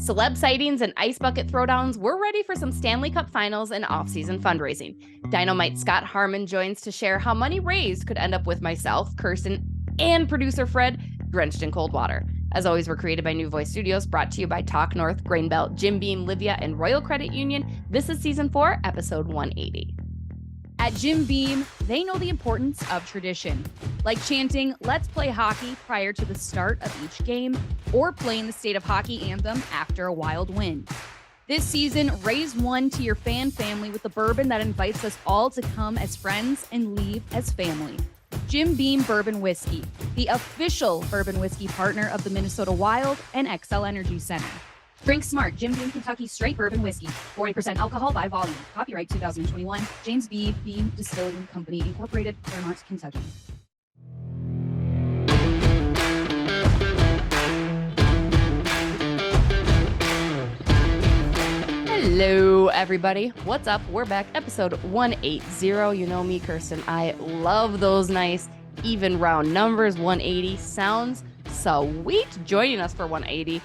Celeb sightings and ice bucket throwdowns, we're ready for some Stanley Cup Finals and offseason fundraising. DinoMights Scott Harmon joins to share how money raised could end up with myself, Kirsten, and producer Fred, drenched in cold water. As always, we're created by New Voice Studios, brought to you by Talk North, Grain Belt, Jim Beam, Livea, and Royal Credit Union. This is Season 4, Episode 180. At Jim Beam, they know the importance of tradition, like chanting, "Let's play hockey" prior to the start of each game, or playing the state of hockey anthem after a wild win. This season, raise one to your fan family with a bourbon that invites us all to come as friends and leave as family. Jim Beam Bourbon Whiskey, the official bourbon whiskey partner of the Minnesota Wild and XL Energy Center. Drink smart. Jim Beam Kentucky Straight Bourbon Whiskey. 40% alcohol by volume. Copyright 2021. James B. Beam Distilling Company, Incorporated, Claremont, Kentucky. Hello, everybody. What's up? We're back. Episode 180. You know me, Kirsten. I love those nice, even round numbers. 180 sounds sweet. Joining us for 180.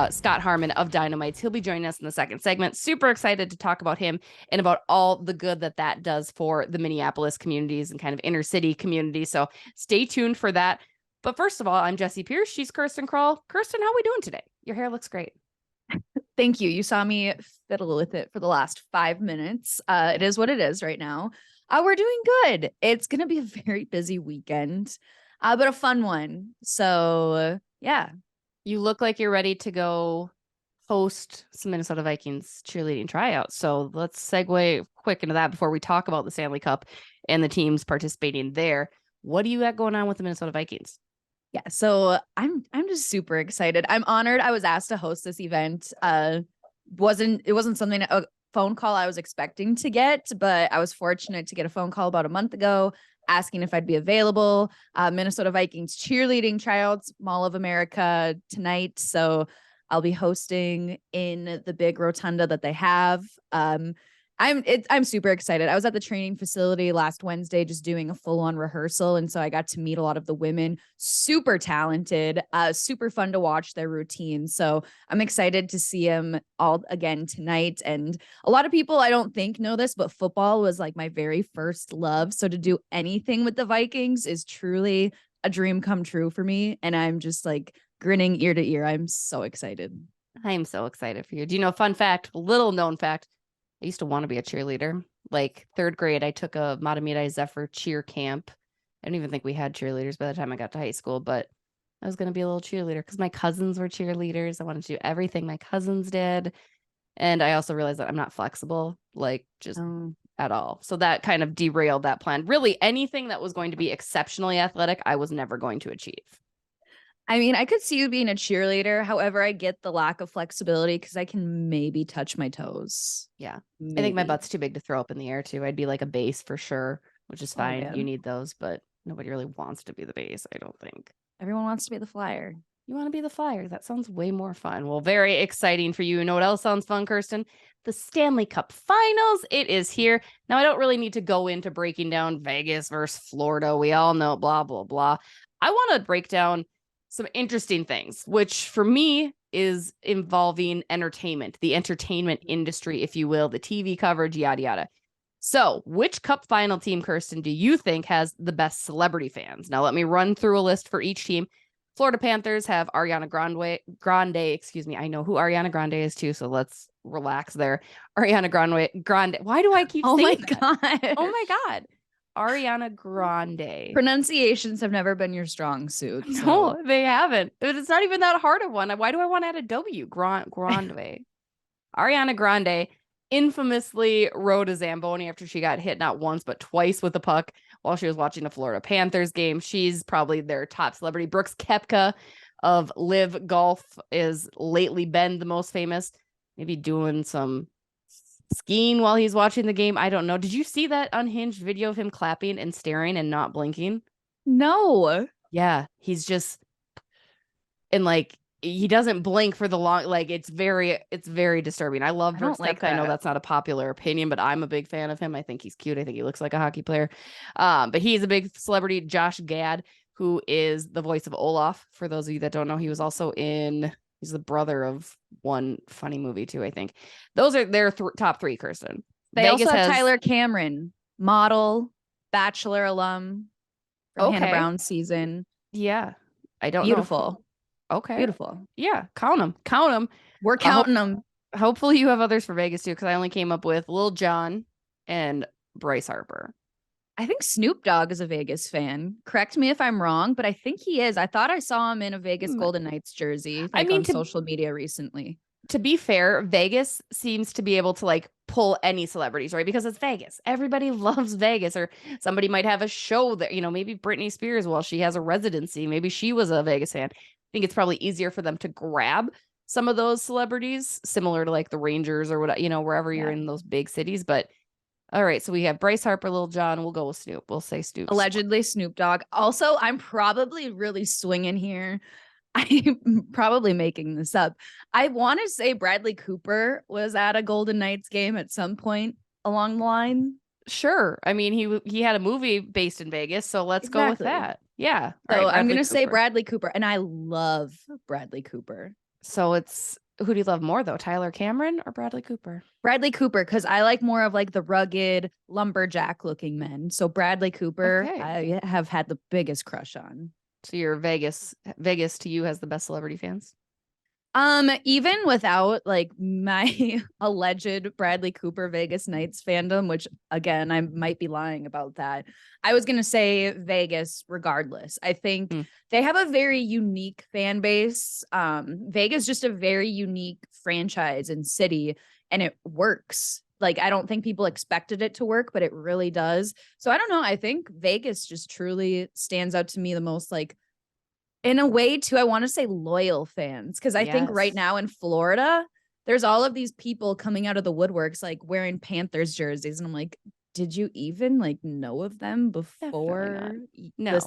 Scott Harmon of DinoMights. He'll be joining us in the second segment. Super excited to talk about him and about all the good that does for the Minneapolis communities and kind of inner city community. So stay tuned for that. But first of all, I'm Jessi Pierce. She's Kirsten Krull. Kirsten, how are we doing today? Your hair looks great. Thank you. You saw me fiddle with it for the last 5 minutes. It is what it is right now. We're doing good. It's going to be a very busy weekend, but a fun one. So yeah. You look like you're ready to go host some Minnesota Vikings cheerleading tryouts. So let's segue quick into that before we talk about the Stanley Cup and the teams participating there. What do you got going on with the Minnesota Vikings? Yeah, so I'm just super excited. I'm honored I was asked to host this event. It wasn't something, a phone call I was expecting to get, but I was fortunate to get a phone call about a month ago asking if I'd be available. Minnesota Vikings cheerleading tryouts, Mall of America tonight. So I'll be hosting in the big rotunda that they have. I'm super excited. I was at the training facility last Wednesday, just doing a full-on rehearsal. And so I got to meet a lot of the women, super talented, super fun to watch their routines. So I'm excited to see them all again tonight. And a lot of people, I don't think know this, but football was like my very first love. So to do anything with the Vikings is truly a dream come true for me. And I'm just like grinning ear to ear. I'm so excited. I'm so excited for you. Do you know, fun fact, little known fact, I used to want to be a cheerleader. Like third grade, I took a Matamidi Zephyr cheer camp. I don't even think we had cheerleaders by the time I got to high school, but I was going to be a little cheerleader because my cousins were cheerleaders. I wanted to do everything my cousins did. And I also realized that I'm not flexible, like just at all. So that kind of derailed that plan. Really, anything that was going to be exceptionally athletic, I was never going to achieve. I mean, I could see you being a cheerleader. However, I get the lack of flexibility because I can maybe touch my toes. Yeah. Maybe. I think my butt's too big to throw up in the air too. I'd be like a base for sure, which is fine. Yeah. You need those, but nobody really wants to be the base, I don't think. Everyone wants to be the flyer. You want to be the flyer. That sounds way more fun. Well, very exciting for you. You know what else sounds fun, Kirsten? The Stanley Cup Finals. It is here. Now, I don't really need to go into breaking down Vegas versus Florida. We all know blah, blah, blah. I want to break down some interesting things, which for me is involving entertainment, the entertainment industry, if you will, the TV coverage, yada, yada. So which Cup final team, Kirsten, do you think has the best celebrity fans? Now, let me run through a list for each team. Florida Panthers have Ariana Grande, excuse me. I know who Ariana Grande is too, so let's relax there. Ariana Grande. Why do I keep saying that? God. Oh my God. Ariana Grande. Pronunciations have never been your strong suit. So. No, they haven't. It's not even that hard of one. Why do I want to add a W? Grande. Ariana Grande infamously rode a Zamboni after she got hit not once, but twice with the puck while she was watching the Florida Panthers game. She's probably their top celebrity. Brooks Koepka of Live Golf is lately been the most famous. Maybe doing some skiing while he's watching the game. I don't know. Did you see that unhinged video of him clapping and staring and not blinking? No. Yeah, he's just, and like he doesn't blink for the long, like it's very disturbing. I love Brooks Koepka. I know that's not a popular opinion, but I'm a big fan of him. I think he's cute. I think he looks like a hockey player. But he's a big celebrity. Josh Gad, who is the voice of Olaf. For those of you that don't know, he was also in He's the brother of one funny movie too, I think. Those are their top three, Kirsten. They Vegas also have has Tyler Cameron, model, Bachelor alum from Hannah okay. Brown's season. Yeah. I don't Beautiful. know. Okay. Beautiful. Yeah. Count them. Count them. We're counting them. Hopefully you have others for Vegas too, because I only came up with Lil Jon and Bryce Harper. I think Snoop Dogg is a Vegas fan. Correct me if I'm wrong, but I think he is. I thought I saw him in a Vegas Golden Knights jersey, on social media recently. To be fair, Vegas seems to be able to like pull any celebrities, right? Because it's Vegas. Everybody loves Vegas, or somebody might have a show there. Maybe Britney Spears, while she has a residency, maybe she was a Vegas fan. I think it's probably easier for them to grab some of those celebrities, similar to like the Rangers or what, wherever you're in those big cities. But all right, so we have Bryce Harper, Lil Jon. We'll go with Snoop. We'll say Snoop. Allegedly Snoop Dogg. Also, I'm probably really swinging here. I'm probably making this up. I want to say Bradley Cooper was at a Golden Knights game at some point along the line. Sure. I mean, he had a movie based in Vegas, so let's go with that. Yeah. So I'm going to say Bradley Cooper, and I love Bradley Cooper. So who do you love more though? Tyler Cameron or Bradley Cooper? Bradley Cooper, because I like more of like the rugged lumberjack looking men. So Bradley Cooper, I have had the biggest crush on. So your Vegas to you has the best celebrity fans? Even without like my alleged Bradley Cooper Vegas Knights fandom, which again, I might be lying about that. I was going to say Vegas regardless. I think they have a very unique fan base. Vegas just a very unique franchise and city, and it works. Like, I don't think people expected it to work, but it really does. So I don't know. I think Vegas just truly stands out to me the most, like, in a way too, I want to say loyal fans. Cause I think right now in Florida, there's all of these people coming out of the woodworks, like wearing Panthers jerseys. And I'm like, did you even like know of them before? No.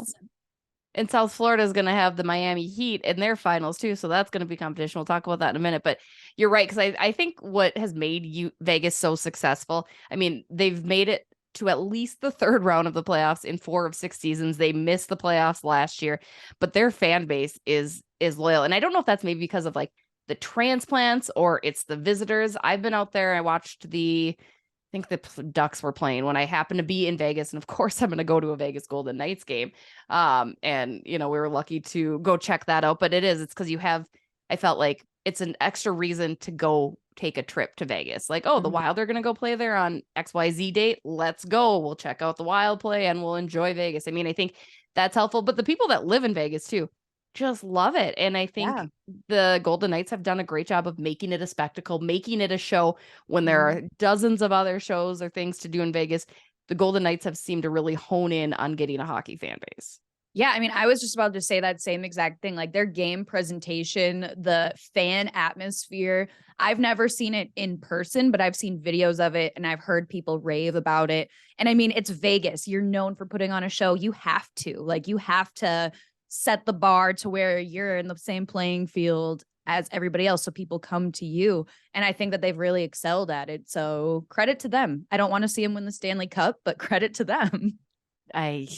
And South Florida is going to have the Miami Heat in their finals too. So that's going to be competition. We'll talk about that in a minute, but you're right. Cause I think what has made Vegas so successful, I mean, they've made it to at least the third round of the playoffs in 4 of 6 seasons. They missed the playoffs last year, but their fan base is loyal. And I don't know if that's maybe because of like the transplants or it's the visitors. I've been out there. I watched I think the Ducks were playing when I happened to be in Vegas. And of course I'm going to go to a Vegas Golden Knights game. And we were lucky to go check that out, but it's because I felt like it's an extra reason to go take a trip to Vegas. Like, the Wild are going to go play there on XYZ date. Let's go. We'll check out the Wild play and we'll enjoy Vegas. I mean, I think that's helpful, but the people that live in Vegas too just love it. And I think the Golden Knights have done a great job of making it a spectacle, making it a show when there are dozens of other shows or things to do in Vegas. The Golden Knights have seemed to really hone in on getting a hockey fan base. Yeah, I mean, I was just about to say that same exact thing. Like their game presentation, the fan atmosphere. I've never seen it in person, but I've seen videos of it and I've heard people rave about it. And I mean, it's Vegas. You're known for putting on a show. You have to set the bar to where you're in the same playing field as everybody else. So people come to you. And I think that they've really excelled at it. So credit to them. I don't want to see them win the Stanley Cup, but credit to them. I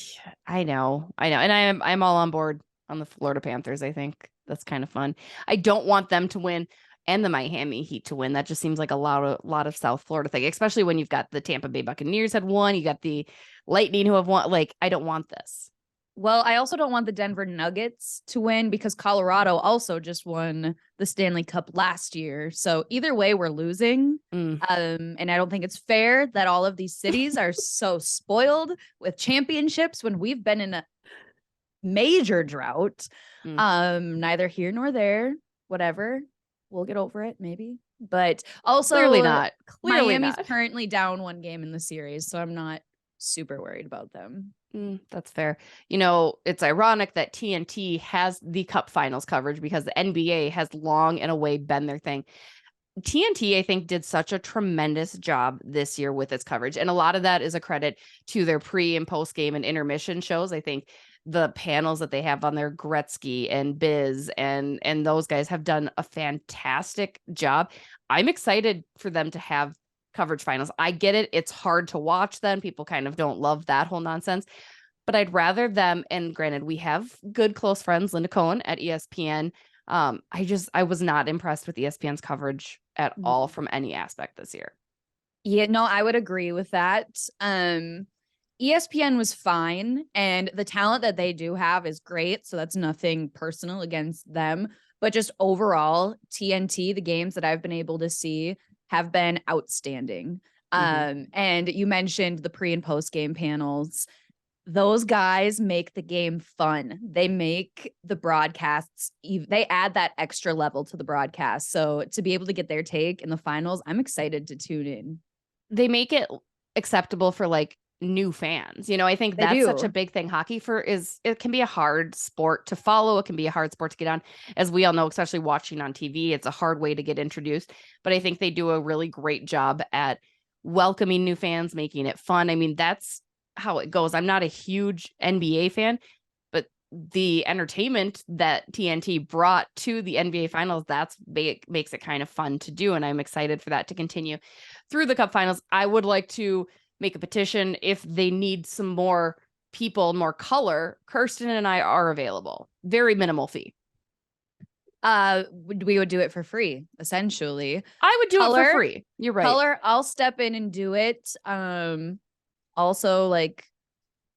know. And I'm all on board on the Florida Panthers. I think that's kind of fun. I don't want them to win and the Miami Heat to win. That just seems like a lot of South Florida thing, especially when you've got the Tampa Bay Buccaneers had won. You got the Lightning who have won. Like, I don't want this. Well, I also don't want the Denver Nuggets to win because Colorado also just won the Stanley Cup last year. So either way, we're losing. And I don't think it's fair that all of these cities are so spoiled with championships when we've been in a major drought. Neither here nor there. Whatever. We'll get over it, maybe. But also, clearly not. Miami's currently down 1 game in the series, so I'm not super worried about them. That's fair. It's ironic that TNT has the Cup Finals coverage because the NBA has long and away been their thing. TNT, I think, did such a tremendous job this year with its coverage. And a lot of that is a credit to their pre and post game and intermission shows. I think the panels that they have on their Gretzky and Biz and those guys have done a fantastic job. I'm excited for them to have coverage finals. I get it. It's hard to watch then. People kind of don't love that whole nonsense, but I'd rather them. And granted, we have good close friends, Linda Cohen at ESPN. I was not impressed with ESPN's coverage at all from any aspect this year. Yeah, no, I would agree with that. ESPN was fine, and the talent that they do have is great. So that's nothing personal against them. But just overall, TNT, the games that I've been able to see have been outstanding. And you mentioned the pre and post game panels. Those guys make the game fun. They make the broadcasts, they add that extra level to the broadcast. So to be able to get their take in the finals, I'm excited to tune in. They make it acceptable for like new fans. You know, I think that's such a big thing. Hockey it can be a hard sport to follow. It can be a hard sport to get on. As we all know, especially watching on TV, it's a hard way to get introduced. But I think they do a really great job at welcoming new fans, making it fun. I mean, that's how it goes. I'm not a huge NBA fan, but the entertainment that TNT brought to the NBA finals, makes it kind of fun to do. And I'm excited for that to continue through the Cup finals. I would like to make a petition if they need some more people, more color. Kirsten and I are available. Very minimal fee. We would do it for free, essentially. I would do it for free. You're right. Color, I'll step in and do it. Also, like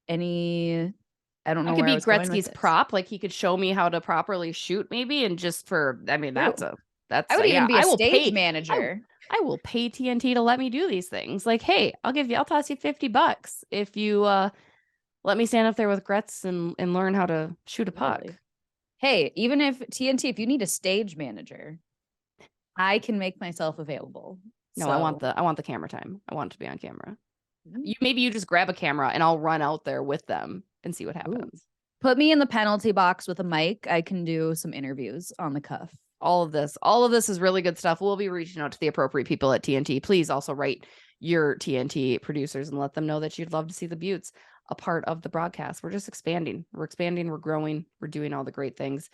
I don't know. I could be Gretzky's prop. Like he could show me how to properly shoot, maybe, and just for. I mean, I would even be a stage manager. I will pay TNT to let me do these things. Like, hey, I'll toss you $50 if you let me stand up there with Gretz and learn how to shoot a puck. Really? Hey, even if TNT, if you need a stage manager, I can make myself available. No, I want the camera time. I want it to be on camera. Maybe you just grab a camera and I'll run out there with them and see what happens. Ooh. Put me in the penalty box with a mic. I can do some interviews on the cuff. All of this is really good stuff. We'll be reaching out to the appropriate people at TNT. Please also write your TNT producers and let them know that you'd love to see the Beauts a part of the broadcast. We're just expanding. We're growing. We're doing all the great things.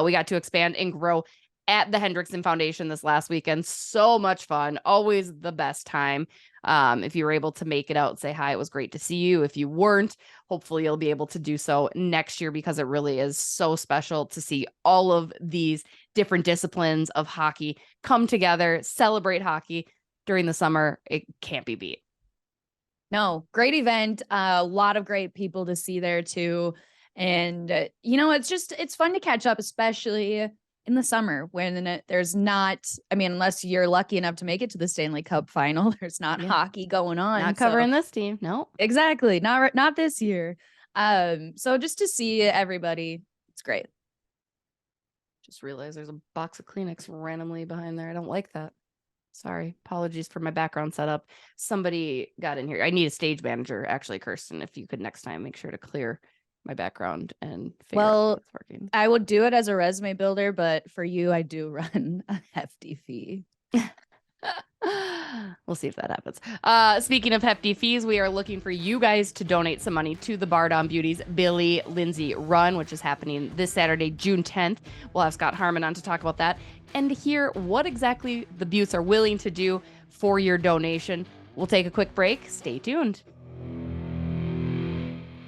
We got to expand and grow at the Hendrickson Foundation this last weekend. So much fun. Always the best time. If you were able to make it out, say hi. It was great to see you. If you weren't, hopefully you'll be able to do so next year, because it really is so special to see all of these different disciplines of hockey come together, celebrate hockey during the summer. It can't be beat. No, great event. A lot of great people to see there too. And, it's fun to catch up, especially in the summer when there's not, unless you're lucky enough to make it to the Stanley Cup final, there's not hockey going on. Not covering this team. No, exactly. Not this year. So just to see everybody, it's great. Just realized there's a box of Kleenex randomly behind there. I don't like that. Sorry. Apologies for my background setup. Somebody got in here. I need a stage manager, actually, Kirsten. If you could next time make sure to clear my background and figure out what's working. I would do it as a resume builder, but for you, I do run a hefty fee. We'll see if that happens. Speaking of hefty fees, we are looking for you guys to donate some money to the Bardown Beauties Billy Lindsay Run, which is happening this Saturday, June 10th. We'll have Scott Harmon on to talk about that and hear what exactly the Beauts are willing to do for your donation. We'll take a quick break. Stay tuned.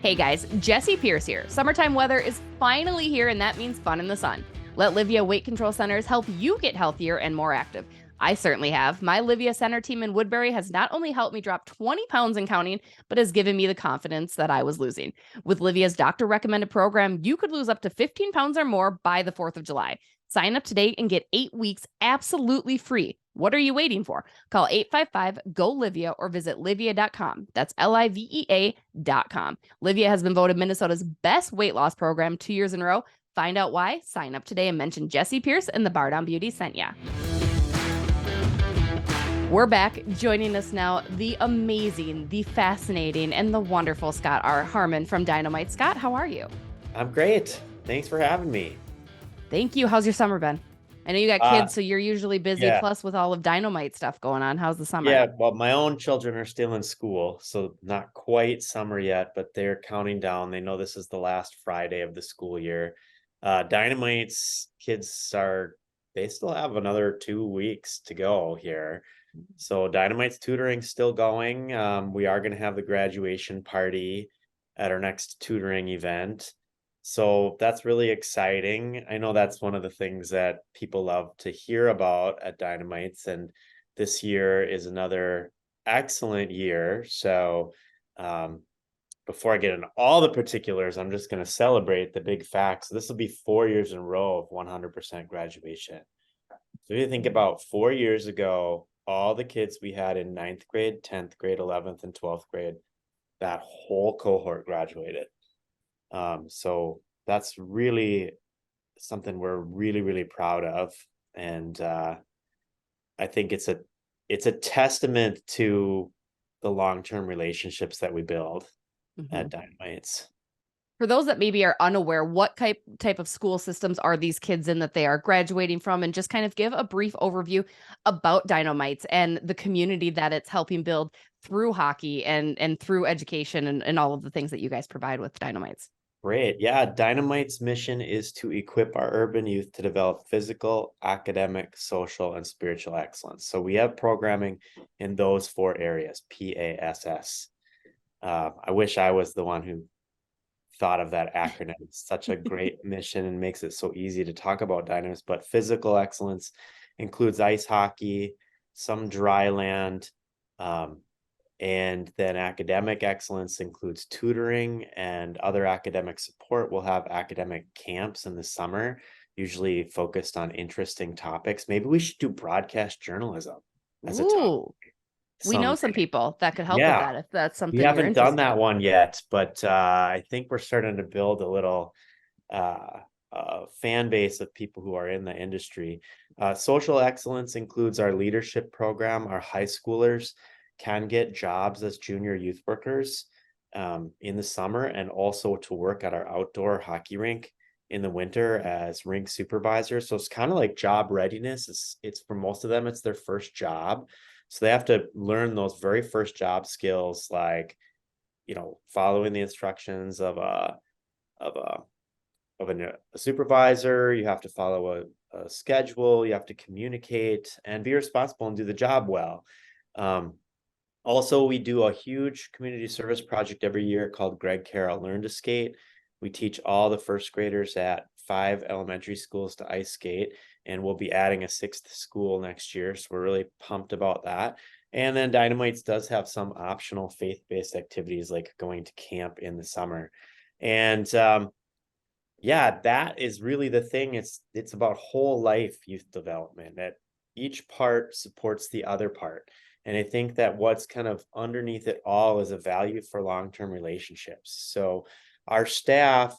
Hey guys, Jessi Pierce here. Summertime weather is finally here, and that means fun in the sun. Let Livea Weight Control Centers help you get healthier and more active. I certainly have. My Livea Center team in Woodbury has not only helped me drop 20 pounds and counting, but has given me the confidence that I was losing. With Livea's doctor-recommended program, you could lose up to 15 pounds or more by the 4th of July. Sign up today and get 8 weeks absolutely free. What are you waiting for? Call 855-GO-LIVEA or visit livea.com. That's Livea.com. Livea has been voted Minnesota's best weight loss program 2 years in a row. Find out why. Sign up today and mention Jessi Pierce and the Bardown Beauty sent ya. We're back. Joining us now, the amazing, the fascinating, and the wonderful Scott R. Harmon from DinoMights. Scott, how are you? I'm great. Thanks for having me. Thank you. How's your summer been? I know you got kids, so you're usually busy, plus with all of DinoMights stuff going on. How's the summer? Yeah, well, my own children are still in school, so not quite summer yet, but they're counting down. They know this is the last Friday of the school year. DinoMights kids they still have another 2 weeks to go here. So DinoMights tutoring still going. We are going to have the graduation party at our next tutoring event. So that's really exciting. I know that's one of the things that people love to hear about at DinoMights, and this year is another excellent year. So um, before I get into all the particulars, I'm just going to celebrate the big facts. This will be 4 years in a row of 100% graduation. So if you think about 4 years ago, all the kids we had in 9th grade, 10th grade, 11th, and 12th grade, that whole cohort graduated. So that's really something we're really, really proud of. And I think it's a testament to the long-term relationships that we build at DinoMights. For those that maybe are unaware, what type of school systems are these kids in that they are graduating from? And just kind of give a brief overview about DinoMights and the community that it's helping build through hockey and through education and all of the things that you guys provide with DinoMights. Great. Yeah, DinoMights' mission is to equip our urban youth to develop physical, academic, social, and spiritual excellence. So we have programming in those 4 areas, PASS. I wish I was the one who thought of that acronym. It's such a great mission and makes it so easy to talk about DinoMights. But physical excellence includes ice hockey, some dry land, and then academic excellence includes tutoring and other academic support. We'll have academic camps in the summer, usually focused on interesting topics. Maybe we should do broadcast journalism as a topic. We know some people that could help with Yeah. that if that's something We you're haven't done interested that in. one yet, but I think we're starting to build a little fan base of people who are in the industry. Social excellence includes our leadership program. Our high schoolers can get jobs as junior youth workers in the summer, and also to work at our outdoor hockey rink in the winter as rink supervisors. So it's kind of like job readiness. It's for most of them, it's their first job. So they have to learn those very first job skills, like, following the instructions of a supervisor. You have to follow a schedule. You have to communicate and be responsible and do the job well. Also, we do a huge community service project every year called Greg Carroll Learn to Skate. We teach all the first graders at 5 elementary schools to ice skate, and we'll be adding a 6th school next year. So we're really pumped about that. And then DinoMights does have some optional faith-based activities like going to camp in the summer. And yeah, that is really the thing. It's about whole life youth development, that each part supports the other part. And I think that what's kind of underneath it all is a value for long-term relationships. So our staff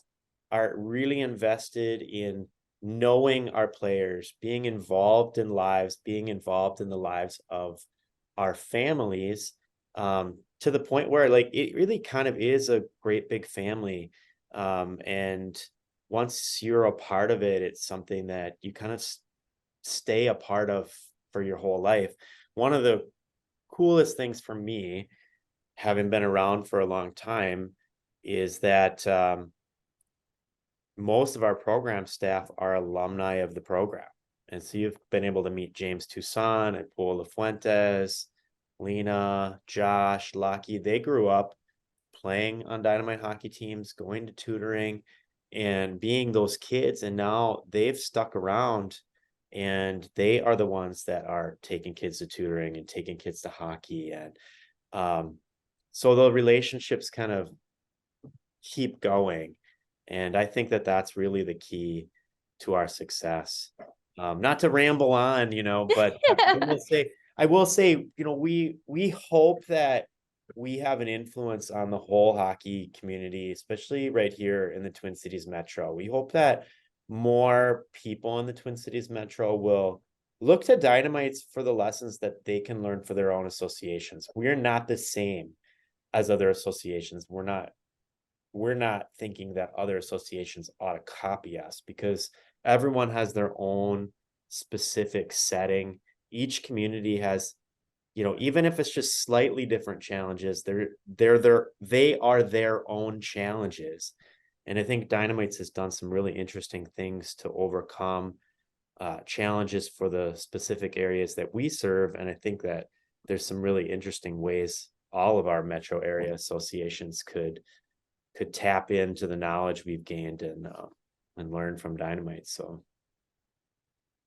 are really invested in knowing our players, being involved in lives, being involved in the lives of our families, to the point where, like, it really kind of is a great big family. And once you're a part of it, it's something that you kind of stay a part of for your whole life. One of the coolest things for me, having been around for a long time, is that most of our program staff are alumni of the program. And so you've been able to meet James Toussaint and Paul LaFuentes, Lena, Josh, Lucky. They grew up playing on Dynamite hockey teams, going to tutoring, and being those kids. And now they've stuck around, and they are the ones that are taking kids to tutoring and taking kids to hockey. And so the relationships kind of keep going. And I think that that's really the key to our success. Not to ramble on, but I will say, we hope that we have an influence on the whole hockey community, especially right here in the Twin Cities Metro. We hope that more people in the Twin Cities Metro will look to DinoMights for the lessons that they can learn for their own associations. We're not the same as other associations. We're not thinking that other associations ought to copy us, because everyone has their own specific setting. Each community has, even if it's just slightly different challenges, they are their own challenges. And I think DinoMights has done some really interesting things to overcome challenges for the specific areas that we serve. And I think that there's some really interesting ways all of our metro area associations could could tap into the knowledge we've gained and learn from DinoMights. So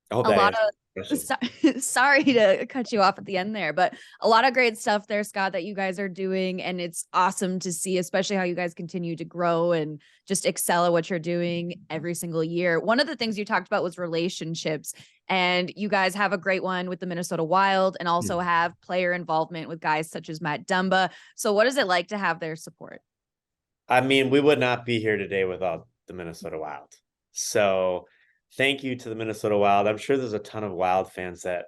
I hope A that lot answers of the question. sorry to cut you off at the end there, but a lot of great stuff there, Scott, that you guys are doing. And it's awesome to see, especially how you guys continue to grow and just excel at what you're doing every single year. One of the things you talked about was relationships, and you guys have a great one with the Minnesota Wild and also have player involvement with guys such as Matt Dumba. So what is it like to have their support? I mean, we would not be here today without the Minnesota Wild. So thank you to the Minnesota Wild. I'm sure there's a ton of Wild fans that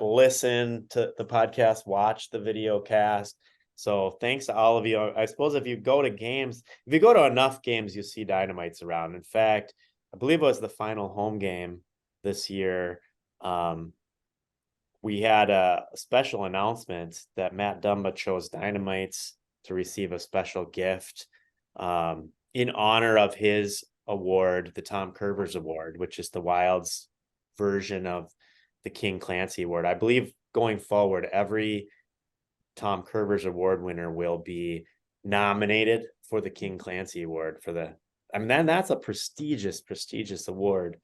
listen to the podcast, watch the video cast. So thanks to all of you. I suppose if you go to games, if you go to enough games, you see DinoMights around. In fact, I believe it was the final home game this year. We had a special announcement that Matt Dumba chose DinoMights to receive a special gift in honor of his award, the Tom Curvers Award, which is the Wild's version of the King Clancy Award. I believe going forward, every Tom Curvers Award winner will be nominated for the King Clancy Award then that's a prestigious award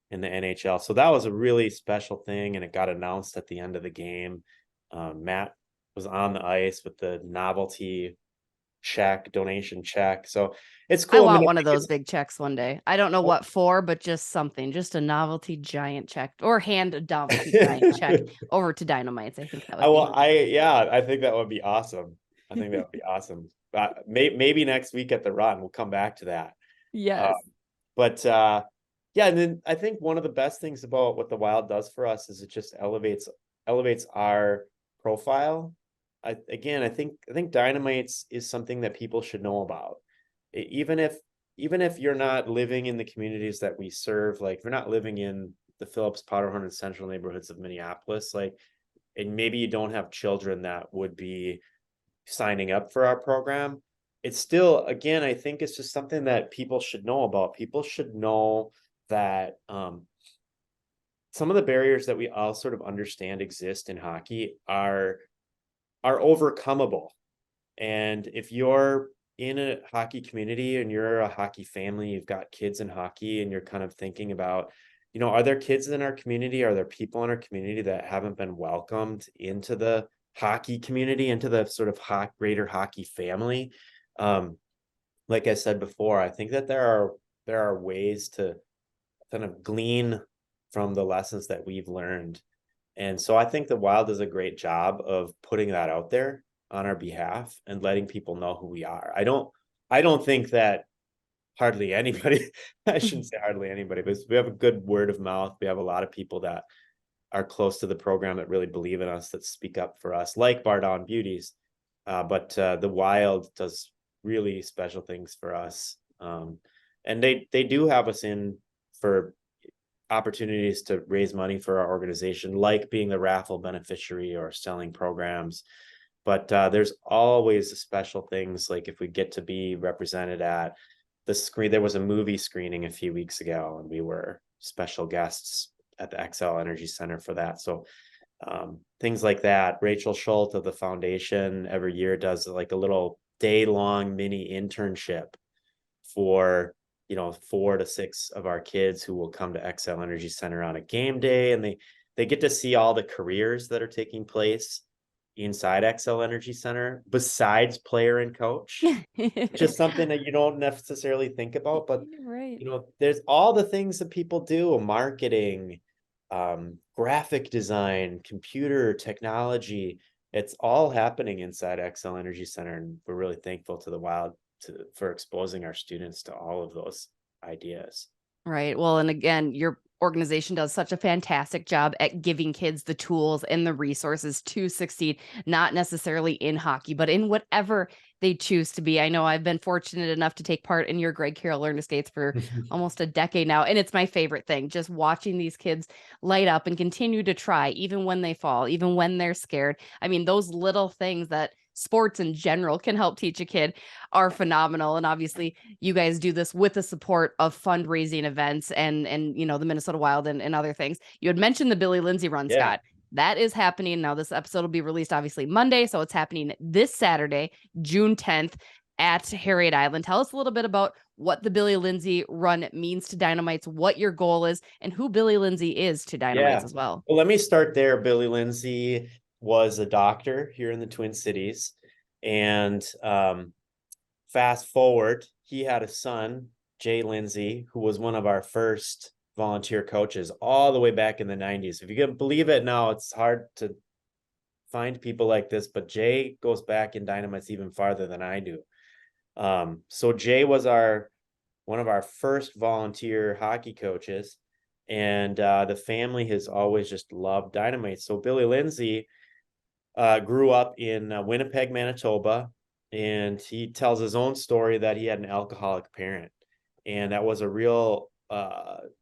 in the NHL. So that was a really special thing, and it got announced at the end of the game. Matt was on the ice with the novelty donation check. So it's cool. I want one of those big checks one day. I don't know what for, but just something, just a novelty giant check, or hand a novelty giant check over to DinoMights. I think that would I think that would be awesome. I think that would be awesome. Maybe next week at the Run, we'll come back to that. Yes. Yeah, and then I think one of the best things about what the Wild does for us is it just elevates our profile. I think DinoMights is something that people should know about. Even if you're not living in the communities that we serve, like if you're not living in the Phillips, Powderhorn, and central neighborhoods of Minneapolis, and maybe you don't have children that would be signing up for our program, it's still, again, I think it's just something that people should know about. People should know that some of the barriers that we all sort of understand exist in hockey are overcomable. And if you're in a hockey community and you're a hockey family, you've got kids in hockey, and you're kind of thinking about, are there kids in our community? Are there people in our community that haven't been welcomed into the hockey community, into the sort of greater hockey family? Like I said before, I think that there are ways to kind of glean from the lessons that we've learned. And so I think the Wild does a great job of putting that out there on our behalf and letting people know who we are. I don't think that hardly anybody, I shouldn't say hardly anybody, but we have a good word of mouth. We have a lot of people that are close to the program that really believe in us, that speak up for us, like Bardown Beauties. But the Wild does really special things for us. And they do have us in for opportunities to raise money for our organization, like being the raffle beneficiary or selling programs. But there's always special things, like if we get to be represented at the screen. There was a movie screening a few weeks ago, and we were special guests at the XL Energy Center for that. So things like that. Rachel Schultz of the foundation every year does like a little day-long mini internship for 4 to 6 of our kids who will come to XL Energy Center on a game day, and they get to see all the careers that are taking place inside XL Energy Center besides player and coach. Just something that you don't necessarily think about, but right. There's all the things that people do: marketing, graphic design, computer technology. It's all happening inside XL Energy Center, and we're really thankful to the Wild for exposing our students to all of those ideas. Right. Well, and again, your organization does such a fantastic job at giving kids the tools and the resources to succeed, not necessarily in hockey, but in whatever they choose to be. I know I've been fortunate enough to take part in your Greg Carroll Learn to Skates for almost a decade now. And it's my favorite thing, just watching these kids light up and continue to try, even when they fall, even when they're scared. I mean, those little things that sports in general can help teach a kid are phenomenal. And obviously you guys do this with the support of fundraising events and the Minnesota Wild and other things. You had mentioned the Billy Lindsay Run, Yeah. Scott. That is happening now. This episode will be released obviously Monday, so it's happening this Saturday, June 10th. at Harriet Island. Tell us a little bit about what the Billy Lindsay run means to DinoMights, what your goal is, and who Billy Lindsay is to DinoMights as well. Well, let me start there. Billy Lindsay was a doctor here in the Twin Cities. And fast forward, he had a son, Jay Lindsay, who was one of our first volunteer coaches all the way back in the 90s. If you can believe it now, it's hard to find people like this, but Jay goes back in DinoMights even farther than I do. So Jay was one of our first volunteer hockey coaches, and the family has always just loved DinoMights. So Billy Lindsay grew up in Winnipeg, Manitoba, and he tells his own story that he had an alcoholic parent, and that was a real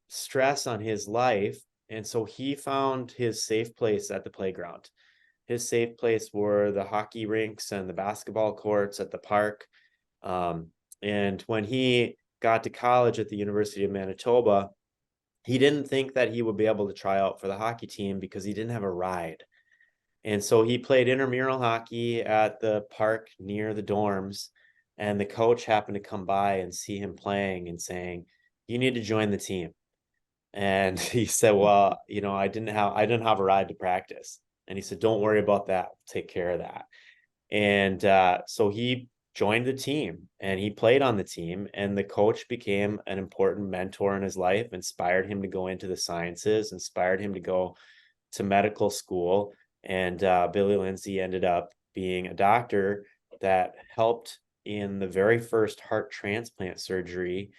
stress on his life. And so he found his safe place at the playground. His safe place were the hockey rinks and the basketball courts at the park. And when he got to college at the University of Manitoba, he didn't think that he would be able to try out for the hockey team because he didn't have a ride. And so he played intramural hockey at the park near the dorms, and the coach happened to come by and see him playing and saying, "You need to join the team." And he said, "Well, I didn't have a ride to practice." And he said, "Don't worry about that. We'll take care of that." And so he joined the team and he played on the team, and the coach became an important mentor in his life, inspired him to go into the sciences, inspired him to go to medical school. And Billy Lindsay ended up being a doctor that helped in the very first heart transplant surgery.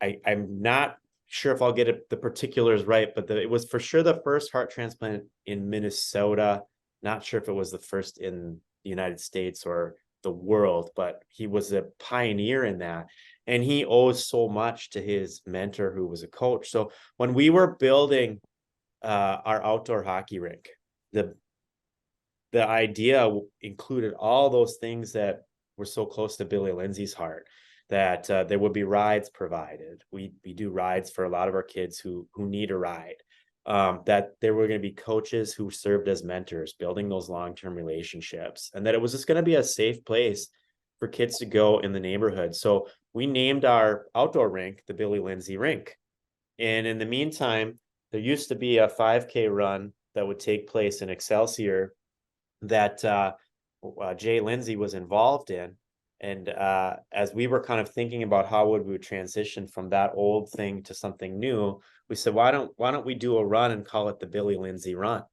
I'm not sure if I'll get the particulars right, but it was for sure the first heart transplant in Minnesota. Not sure if it was the first in the United States or the world, but he was a pioneer in that. And he owes so much to his mentor, who was a coach. So when we were building our outdoor hockey rink, the idea included all those things that were so close to Billy Lindsay's heart, that there would be rides provided. We do rides for a lot of our kids who need a ride. That there were going to be coaches who served as mentors, building those long-term relationships, and that it was just going to be a safe place for kids to go in the neighborhood. So we named our outdoor rink the Billy Lindsay Rink. And in the meantime, there used to be a 5K run that would take place in Excelsior that Jay Lindsay was involved in. And as we were kind of thinking about how would we transition from that old thing to something new, we said, why don't we do a run and call it the Billy Lindsay Run?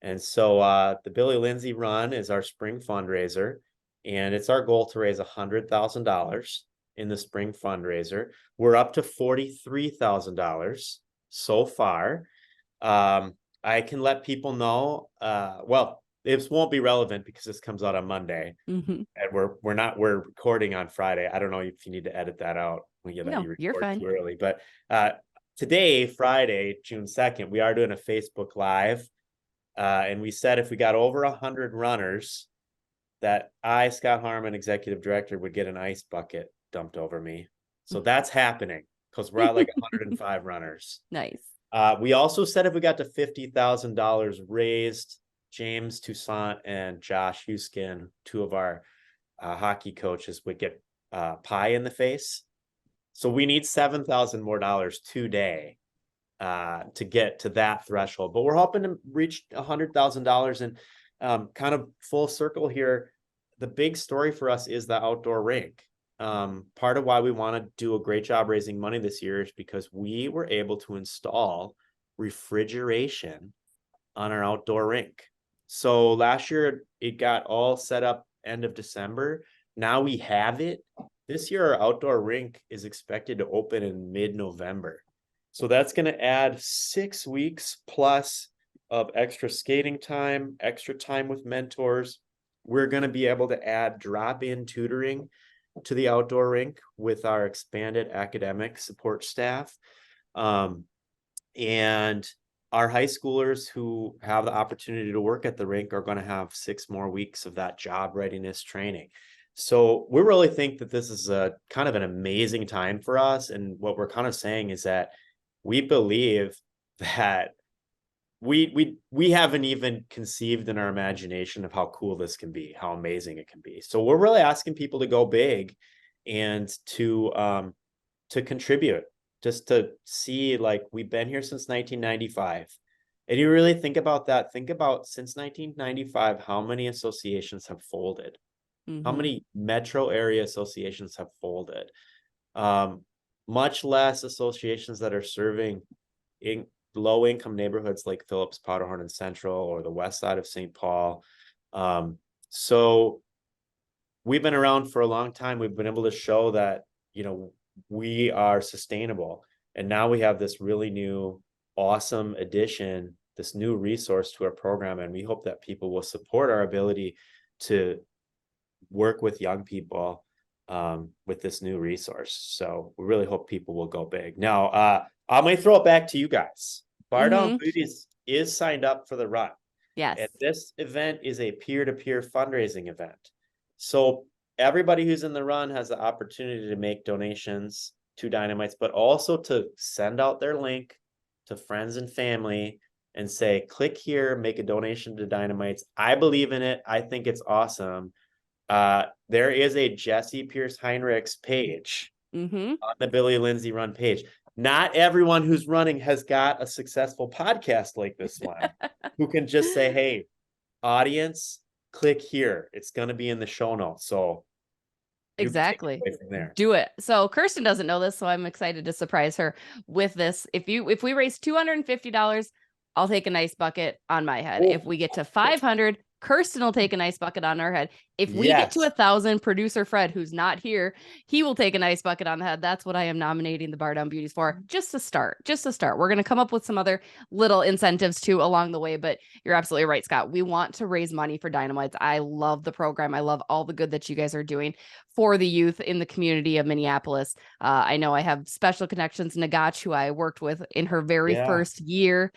And so the Billy Lindsay Run is our spring fundraiser, and it's our goal to raise $100,000 in the spring fundraiser. We're up to $43,000 so far. I can let people know, well, this won't be relevant because this comes out on Monday, and we're recording on Friday. I don't know if you need to edit that out when you let you record you're fine. too early, but today, Friday, June 2nd, we are doing a Facebook Live, and we said if we got over 100 runners, that I, Scott Harmon, executive director, would get an ice bucket dumped over me. So that's happening because we're at like 105 runners. Nice. We also said if we got to $50,000 raised, James Toussaint and Josh Huskin, two of our hockey coaches, would get pie in the face. So we need $7,000 more today to get to that threshold. But we're hoping to reach $100,000. And kind of full circle here, the big story for us is the outdoor rink. Part of why we want to do a great job raising money this year is because we were able to install refrigeration on our outdoor rink. So last year it got all set up end of December. Now we have it. This year our outdoor rink is expected to open in mid-November. So that's going to add 6 weeks plus of extra skating time, extra time with mentors. We're going to be able to add drop-in tutoring to the outdoor rink with our expanded academic support staff. And our high schoolers who have the opportunity to work at the rink are going to have 6 more weeks of that job readiness training. So we really think that this is a kind of an amazing time for us. And what we're kind of saying is that we believe that we haven't even conceived in our imagination of how cool this can be, how amazing it can be. So we're really asking people to go big and to contribute, just to see, like, we've been here since 1995. And you really think about that. Think about since 1995, how many associations have folded? How many metro area associations have folded? Much less associations that are serving in low income neighborhoods like Phillips, Powderhorn, and Central, or the west side of St. Paul. So we've been around for a long time. We've been able to show that, we are sustainable. And now we have this really new, awesome addition, this new resource to our program. And we hope that people will support our ability to work with young people with this new resource. So we really hope people will go big. Now, I might throw it back to you guys. Bardown Beauties is signed up for the run. Yes. And this event is a peer-to-peer fundraising event. So everybody who's in the run has the opportunity to make donations to DinoMights, but also to send out their link to friends and family and say, click here, make a donation to DinoMights. I believe in it. I think it's awesome. There is a Jessi Pierce Heinrichs page on the Billy Lindsay Run page. Not everyone who's running has got a successful podcast like this one who can just say, hey, audience, click here. It's going to be in the show notes. So exactly. From there. Do it. So Kirsten doesn't know this, so I'm excited to surprise her with this. If we raise $250, I'll take a nice bucket on my head. Oh. If we get to 500, Kirsten will take a nice bucket on her head. If we get to 1,000, producer Fred, who's not here, he will take a nice bucket on the head. That's what I am nominating the Bardown Beauties for. Just to start. We're going to come up with some other little incentives too along the way, but you're absolutely right, Scott. We want to raise money for DinoMights. I love the program. I love all the good that you guys are doing for the youth in the community of Minneapolis. I know I have special connections. Nagach, who I worked with in her very first year.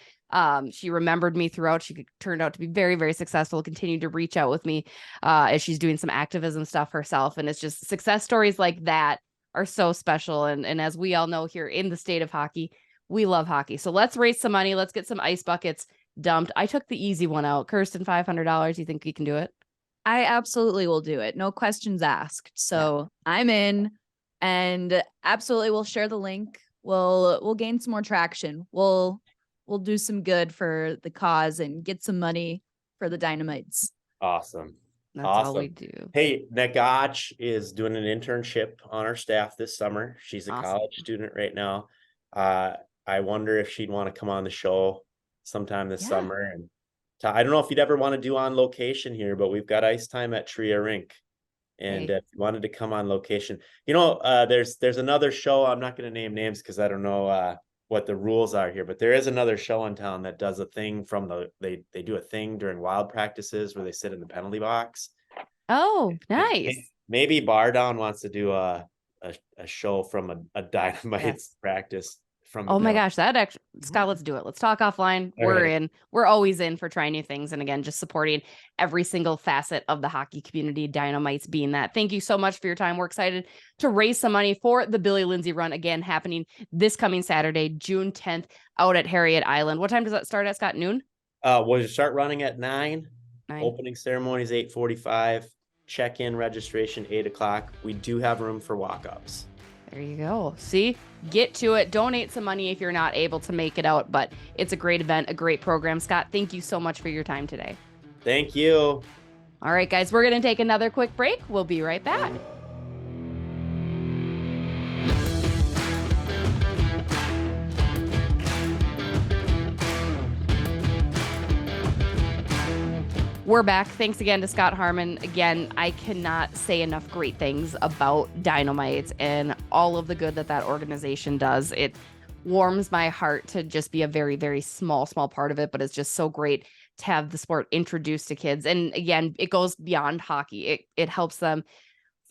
She remembered me throughout. She turned out to be very, very successful, continued to reach out with me as she's doing some activism stuff herself. And it's just success stories like that are so special. And as we all know here in the state of hockey, we love hockey. So let's raise some money. Let's get some ice buckets dumped. I took the easy one out. Kirsten, $500. You think you can do it? I absolutely will do it. No questions asked. So I'm in, and absolutely we'll share the link. We'll gain some more traction. We'll do some good for the cause and get some money for the DinoMights. Awesome. That's all we do. Hey, Nagach is doing an internship on our staff this summer. She's a college student right now. I wonder if she'd want to come on the show sometime this summer. And I don't know if you'd ever want to do on location here, but we've got ice time at Tria Rink. And if you wanted to come on location, there's another show. I'm not going to name names because I don't know what the rules are here, but there is another show in town that does a thing they do a thing during wild practices where they sit in the penalty box. Oh, nice. Maybe Bardown wants to do a show from a DinoMights practice. Oh my gosh, that actually, Scott, let's do it. Let's talk offline. We're always in for trying new things. And again, just supporting every single facet of the hockey community, DinoMights being that. Thank you so much for your time. We're excited to raise some money for the Billy Lindsay Run, again, happening this coming Saturday, June 10th, out at Harriet Island. What time does that start at, Scott? Noon? We'll start running at 9. Opening ceremony is 8:45. Check-in registration 8 o'clock. We do have room for walk-ups. There you go. See, get to it. Donate some money if you're not able to make it out, but it's a great event, a great program. Scott, thank you so much for your time today. Thank you. All right, guys, we're going to take another quick break. We'll be right back. We're back. Thanks again to Scott Harmon. Again, I cannot say enough great things about DinoMights and all of the good that organization does. It warms my heart to just be a very, very small part of it, but it's just so great to have the sport introduced to kids. And again, it goes beyond hockey. It helps them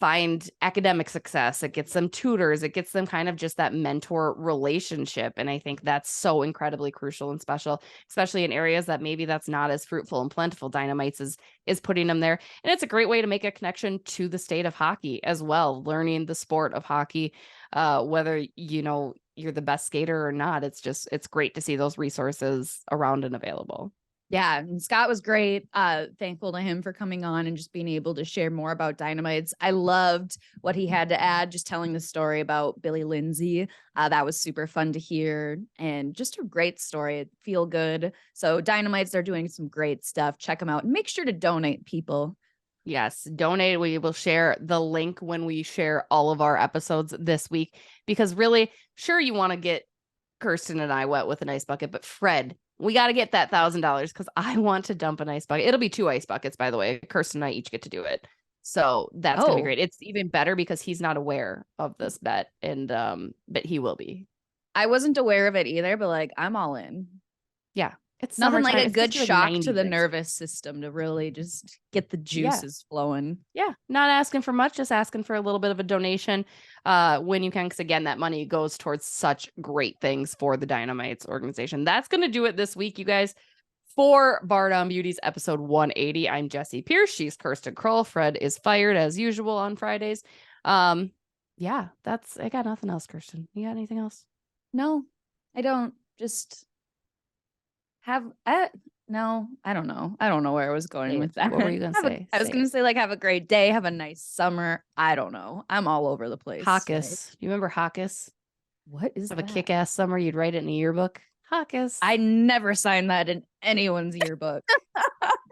find academic success. It gets them tutors. It gets them kind of just that mentor relationship. And I think that's so incredibly crucial and special, especially in areas that maybe that's not as fruitful and plentiful. DinoMights is putting them there. And it's a great way to make a connection to the state of hockey as well, learning the sport of hockey, whether, you're the best skater or not. It's great to see those resources around and available. Yeah, and Scott was great. Thankful to him for coming on and just being able to share more about DinoMights. I loved what he had to add, just telling the story about Billy Lindsay. That was super fun to hear and just a great story. Feel good. So DinoMights, they're doing some great stuff. Check them out and make sure to donate, people. Yes, donate. We will share the link when we share all of our episodes this week, because really, sure, you want to get Kirsten and I wet with an ice bucket, but Fred, we got to get that $1,000 because I want to dump an ice bucket. It'll be 2 ice buckets, by the way. Kirsten and I each get to do it. So that's going to be great. It's even better because he's not aware of this bet, and but he will be. I wasn't aware of it either, but like, I'm all in. Yeah. It's nothing like a it's good shock to the days. nervous system to really just get the juices flowing. Yeah. Not asking for much, just asking for a little bit of a donation when you can. Because again, that money goes towards such great things for the DinoMights organization. That's going to do it this week, you guys. For Bardown Beauties episode 180, I'm Jessi Pierce. She's Kirsten Krull. Fred is fired as usual on Fridays. Yeah, I got nothing else, Kirsten. You got anything else? No, I don't. Just no, I don't know. I don't know where I was going with that. What were you going to say? I was going to say, like, have a great day. Have a nice summer. I don't know. I'm all over the place. Hawkus. You remember Hawkus? What is that? Have a kick-ass summer. You'd write it in a yearbook. Hawkus. I never signed that in anyone's yearbook.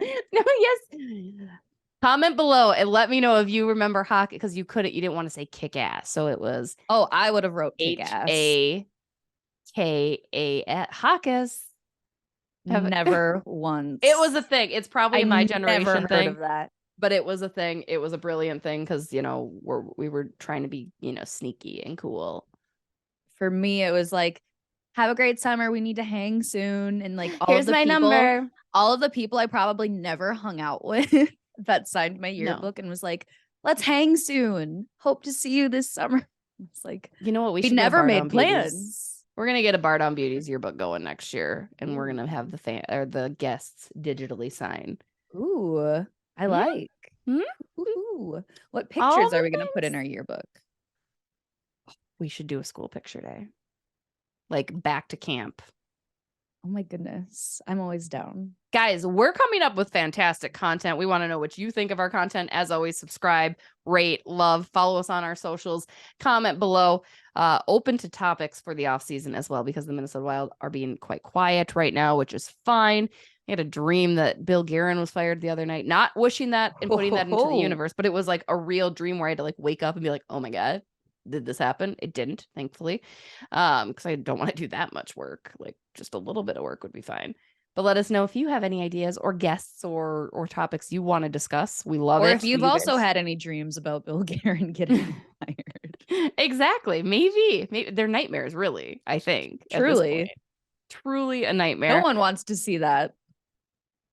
No, yes. Comment below and let me know if you remember Hawkus, because you didn't want to say kick-ass. So it was. Oh, I would have wrote kick-ass. Hawkus. Hawkus. Never once. It was a thing. It's probably my generation never thing. Heard of that. But it was a thing. It was a brilliant thing because, we were trying to be, sneaky and cool. For me, it was like, have a great summer. We need to hang soon. And like, here's my number. All of the people I probably never hung out with that signed my yearbook and was like, let's hang soon. Hope to see you this summer. It's like, you know what? We never made plans. We're going to get a Bardown Beauties yearbook going next year, and we're going to have the guests digitally sign. Ooh, I like. Mm-hmm. Ooh. What pictures are we going to put in our yearbook? We should do a school picture day. Like back to camp. Oh my goodness. I'm always down. Guys, we're coming up with fantastic content. We want to know what you think of our content. As always, subscribe, rate, love, follow us on our socials, comment below. Open to topics for the offseason as well, because the Minnesota Wild are being quite quiet right now, which is fine. I had a dream that Bill Guerin was fired the other night. Not wishing that and putting that into the universe, but it was like a real dream where I had to like wake up and be like, oh my God, did this happen? It didn't, thankfully. Because I don't want to do that much work. Like just a little bit of work would be fine. But let us know if you have any ideas or guests or topics you want to discuss. We love it. Or if you've also had any dreams about Bill Guerin getting fired. Exactly. Maybe they're nightmares, really, I think. Truly a nightmare. No one wants to see that.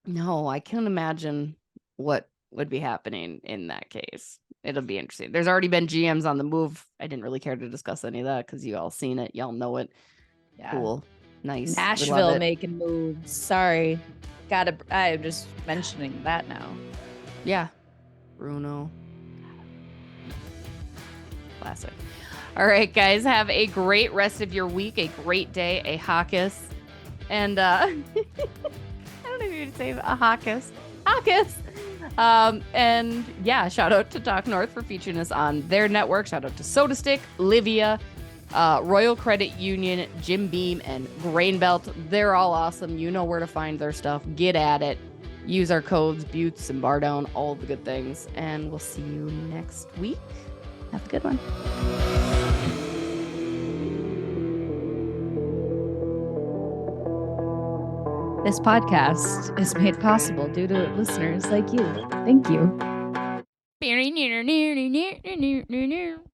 No, I can't imagine what would be happening in that case. It'll be interesting. There's already been GMs on the move. I didn't really care to discuss any of that because you all seen it. Y'all know it. Yeah. Cool. Nice. Nashville making moves. Sorry. I'm just mentioning that now. Yeah. Bruno. Classic. All right, guys. Have a great rest of your week. A great day. A Hawkus. And I don't know if you'd say a Hawkus. Hawkus. And yeah, shout out to Talk North for featuring us on their network. Shout out to Soda Stick, Livea, Royal Credit Union, Jim Beam, and Grain Belt. They're all awesome. You know where to find their stuff. Get at it. Use our codes, Beauties and Bardown, all the good things. And we'll see you next week. Have a good one. This podcast is made possible due to listeners like you. Thank you.